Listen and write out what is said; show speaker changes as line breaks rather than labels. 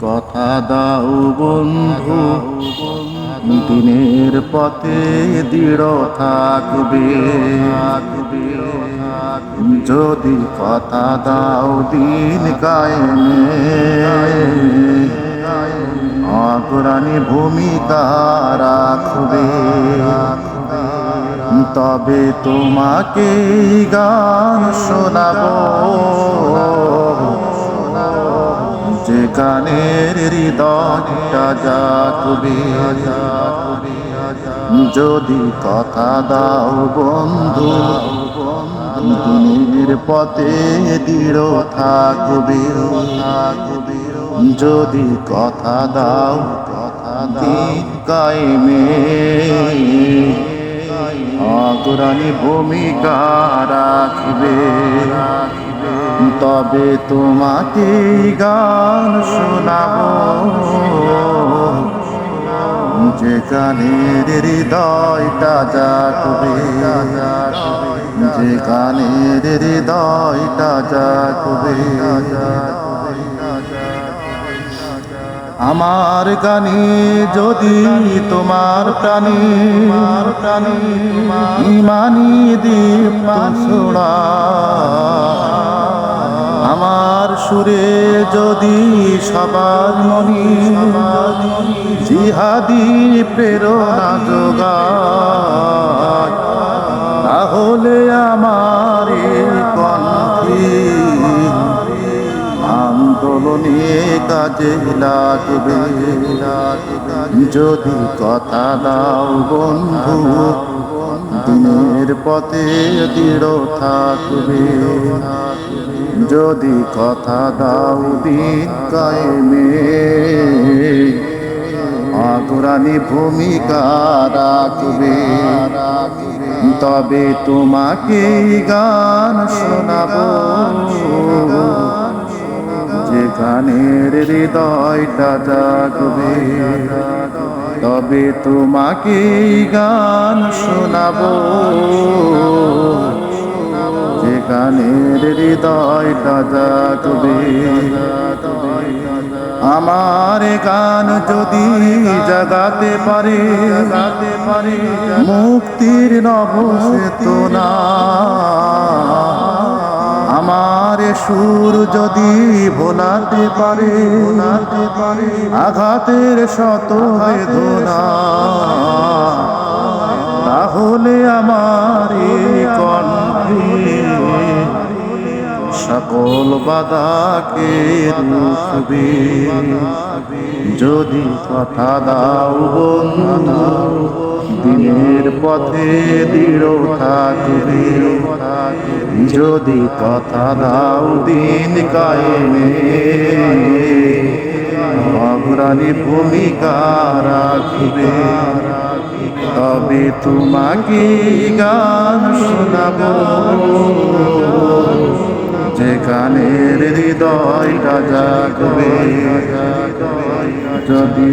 কথা দাও বন্ধু, দিনের পথে দৃঢ় থাকবে। যদি কথা দাও দিন কায়েমে, অগ্রণী ভূমিকা রাখবে। তবে তোমাকে গান শোনাবো, যে গানের হৃদয়টা জাগবে। যদি কথা দাও বন্ধু, দিনের পথে দৃঢ় থাকবে। যদি কথা দাও দিন কায়েমে, অগ্রণী ভূমিকা রাখবে। তবে তোমাকে গান শোনাবো, যে গানের হৃদয়টা জাগবে। যে গানের হৃদয়টা জাগবে। আমার গানে যদি তোমার প্রাণে ইমানি দীপ ছোড়া, আমার সুরে যদি সবার মনি জিহাদি প্রেরণা যোগায়, তাহলে আমার কণ্ঠে আন্দোলনে কাজে লাগবে। যদি কথা দাও বন্ধু, দিনের পথে দৃঢ় থাকবে। যদি কথা দাও দিন কায়েমে, অগ্রণী ভূমিকা রাখবে। তবে তোমাকে গান শোনাবো, যে গানের হৃদয়টা জাগবে। তবে তোমাকে গান শোনাবো, যে গানের হৃদয়টা জাগবে। আমার গান যদি জাগাতে পারে মুক্তির নব চেতনা, আমার সুর যদি ভোলাতে পারে আঘাতের শত বেদনা, তাহলে আমার কণ্ঠে সকল বাধাকে রুখবে। যদি কথা দাও বন্ধু, দিনের পথে দৃঢ় থাকবে। যদি কথা দাও দিন কায়েমে, অগ্রণী ভূমিকা রাখবে। তবে তোমাকে গান শোনাবো, যে গানের হৃদয়টা জাগবে। যদি